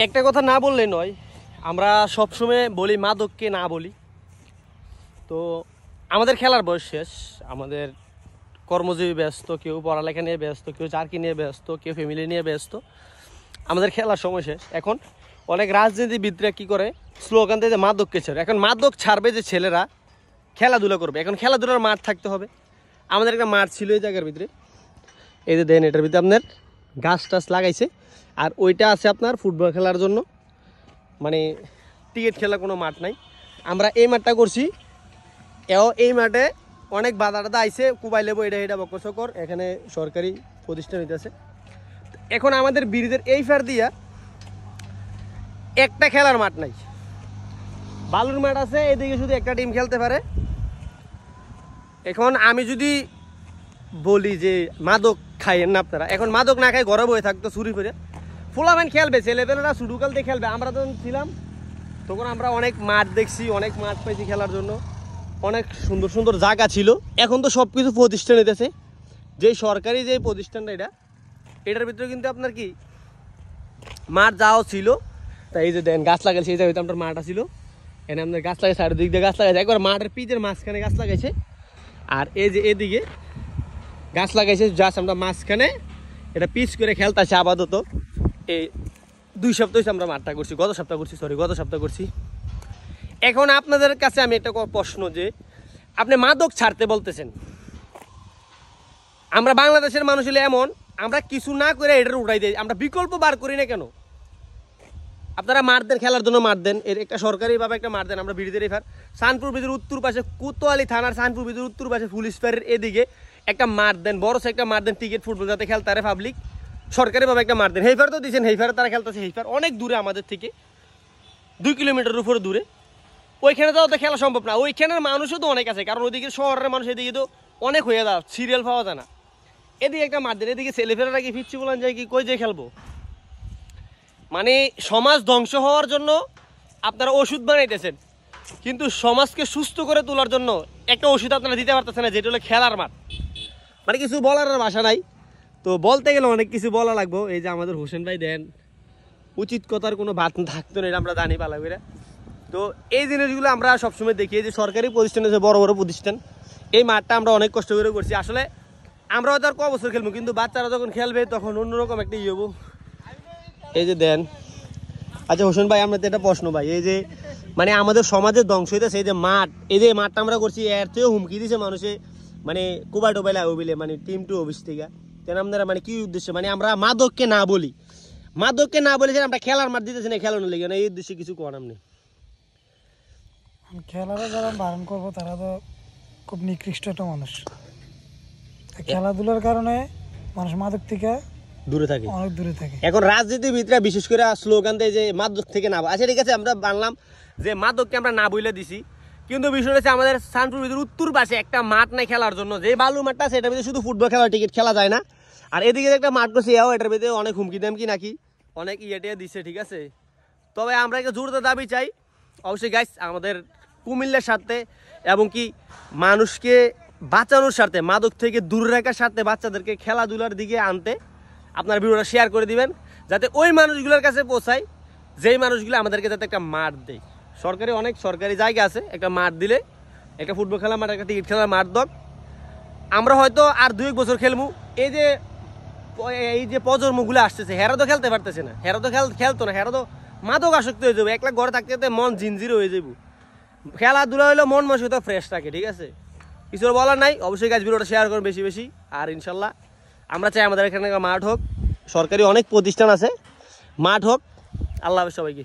একটা কথা না বললে নয়, আমরা সবসময় বলি মাদককে না বলি। তো আমাদের খেলার বয়স শেষ, আমাদের কর্মজীবী ব্যস্ত, কেউ পড়ালেখা নিয়ে ব্যস্ত, কেউ চাকরি নিয়ে ব্যস্ত, কেউ ফ্যামিলি নিয়ে ব্যস্ত। আমাদের খেলার সময় শেষ। এখন অনেক রাজনীতিবিদরা কী করে, স্লোগান দেয় যে মাদককে ছেড়ে। এখন মাদক ছাড়বে যে ছেলেরা খেলাধুলা করবে। এখন খেলাধুলার মাঠ থাকতে হবে। আমাদের একটা মাঠ ছিল এই জায়গার ভিতরে, এই যে দেন এটার ভিতরে আপনার গাছ টাছ লাগাইছে। আর ওইটা আছে আপনার ফুটবল খেলার জন্য, মানে ক্রিকেট খেলার কোনো মাঠ নাই। আমরা এই মাঠটা করছি। এই মাঠে অনেক বাধা টাধা আইসে, কুবাই লেবো এটা এটা বকর, এখানে সরকারি প্রতিষ্ঠান হইতেছে। এখন আমাদের ব্রিজের এই ফার দিয়া একটা খেলার মাঠ নাই, বালুর মাঠ আছে, এদিকে শুধু একটা টিম খেলতে পারে। এখন আমি যদি বলি যে মাদক খাইয়েন না আপনারা, এখন মাদক না খাই ঘরে বয়ে থাকতো চুরি করে, ফুলাম্যান খেলবে, ছেলেপেলেরা শুডুকাল দিয়ে খেলবে। আমরা যখন ছিলাম তখন আমরা অনেক মাঠ দেখছি, অনেক মাঠ পাইছি খেলার জন্য, অনেক সুন্দর সুন্দর জায়গা ছিল। এখন তো সব কিছু প্রতিষ্ঠান হইতেছে, যেই সরকারি যে প্রতিষ্ঠানটা এটার ভিতরে কিন্তু আপনার কি মাঠ যাওয়া ছিল। তাই এই যে দেন গাছ লাগাইছে, এই জায়গায় আপনার মাঠটা ছিল, এখানে আপনার গাছ লাগাইছে, আর দিক দিয়ে গাছ লাগাইছে, একবার মাঠের পিচের মাঝখানে গাছ লাগাইছে। আর এই যে এদিকে গাছ লাগাইছে জাস্ট আমরা মাঝখানে এটা পিচ করে খেলতেছে আপাতত। এই 2 সপ্তাহ আমরা মাঠটা করছি, গত সপ্তাহ করছি। এখন আপনাদের কাছে আমি একটা প্রশ্ন, যে আপনি মাদক ছাড়তে বলতেছেন, আমরা বাংলাদেশের মানুষ হলে এমন, আমরা কিছু না করে এটার উঠাই দিই, আমরা বিকল্প বার করি না কেন? আপনারা মাঠ দেন, খেলার জন্য মাঠ দেন, এর একটা সরকারিভাবে একটা মাঠ দেন। আমরা ব্রিজের এফার সানপুর ব্রিজের উত্তর পাশে, কোতোয়ালি থানার সানপুর ব্রিজের উত্তর পাশে পুলিশ ফায়ারের এদিকে একটা মাঠ দেন, বড় একটা মাঠ দেন, ক্রিকেট ফুটবল যাতে খেলতে পারে পাবলিক। সরকারিভাবে একটা মাঠ দেন। হেইফার তো দিচ্ছেন, হেইফারে তারা খেলতেছে, হেইফার অনেক দূরে আমাদের থেকে, 2 কিলোমিটার উপরে দূরে। ওইখানে তো খেলা সম্ভব না, ওইখানের মানুষও তো অনেক আছে, কারণ ওইদিকে শহরের মানুষ এদিকে তো অনেক হয়ে যায়, সিরিয়াল পাওয়া যায় না। এদিকে একটা মাঠ দেন, এদিকে ছেলেফেলেরা কি ফিরছি বলেন যায় কি কই যে খেলবো? মানে সমাজ ধ্বংস হওয়ার জন্য আপনারা ওষুধ বানাইতেছেন, কিন্তু সমাজকে সুস্থ করে তোলার জন্য একটা ওষুধ আপনারা দিতে পারতেছেন না, যেটা হলো খেলার মাঠ। মানে কিছু বলার ভাষা নাই। তো বলতে গেলে অনেক কিছু বলা লাগবো। এই যে আমাদের হোসেন ভাই দেন, উচিত কথার কোনো বাদ থাকতো না, এটা আমরা জানি পালা করে। তো এই জিনিসগুলো আমরা সবসময় দেখি, যে সরকারি প্রতিষ্ঠান আছে, বড় বড় প্রতিষ্ঠান, এই মাঠটা আমরা অনেক কষ্ট করে করছি। আসলে আমরা হয়তো আর ক বছর খেলবো, কিন্তু বাচ্চারা যখন খেলবে তখন অন্যরকম একটা হবো। এই যে দেন, আচ্ছা হোসেন ভাই, আমরা তো একটা প্রশ্ন ভাই, এই যে মানে আমাদের সমাজের ধ্বংস হইতেছে, এই যে মাঠ, এই যে মাঠটা আমরা করছি, এর চেয়েও হুমকি দিছে মানুষে, মানে কোবাই টোবাই লাগবে, মানে টিম টু অফিস থেকে। কেন আপনারা মানে কি উদ্দেশ্যে, মানে আমরা মাদককে না বলি, আমরা খেলার মাঠ দিতেছি না, খেলানোর লেগে না, এই উদ্দেশ্যে কিছু করার নেই। খেলাটা যারা বারণ করবো তারা তো খুব নিকৃষ্ট একটা মানুষ। খেলাধুলার কারণে মানুষ মাদক থেকে দূরে থাকে, অনেক দূরে থাকে। এখন রাজনীতিবিদরা বিশেষ করে স্লোগান দেয় যে মাদক থেকে না। আচ্ছা ঠিক আছে, আমরা বানলাম যে মাদককে আমরা না বলে দিছি, কিন্তু বিষয় হচ্ছে আমাদের সানপুর ভিতরে উত্তর পাশে একটা মাঠ নাই খেলার জন্য, যে বালুর মাঠটা আছে, এটার ভিতরে শুধু ফুটবল খেলা, টিকিট খেলা যায় না। আর এদিকে একটা মাঠ করছে, এটার ভিতরে অনেক হুমকি দামকি নাকি অনেক ইয়েটিয়া দিচ্ছে, ঠিক আছে। তবে আমরা একটা জোর দাবি চাই, অবশ্যই গাইস, আমাদের কুমিল্লার স্বার্থে এবং কি মানুষকে বাঁচানোর স্বার্থে, মাদক থেকে দূরে রাখার স্বার্থে, বাচ্চাদেরকে খেলাধুলার দিকে আনতে আপনার ভিডিওটা শেয়ার করে দিবেন, যাতে ওই মানুষগুলোর কাছে পৌঁছায়, যেই মানুষগুলো আমাদেরকে যাতে একটা মাঠ দেয়। অনেক সরকারি জায়গা আছে, একটা মাঠ দিলে, একটা ফুটবল খেলার মাঠ, একটা টিকিট খেলার মাঠ দক, আমরা হয়তো আর 2-1 বছর খেলবো। এই যে প্রজন্মগুলো আসতেছে, হেরা তো খেলতে পারতেছে না, হেরা তো খেলতো না, হেরা তো মাদক আসক্ত হয়ে যাবো, একলা ঘরে থাকতে মন জিনজির হয়ে যাবো। খেলাধুলা হইলো মন মানসিকতা ফ্রেশ থাকে, ঠিক আছে। কিছু বলার নাই, অবশ্যই গাছ ভিডিওটা শেয়ার করুন বেশি বেশি। আর ইনশাল্লাহ আমরা চাই আমাদের এখানে মাঠ হোক, সরকারি অনেক প্রতিষ্ঠান আছে, মাঠ হোক। আল্লাহ হাফেজ সবাইকে।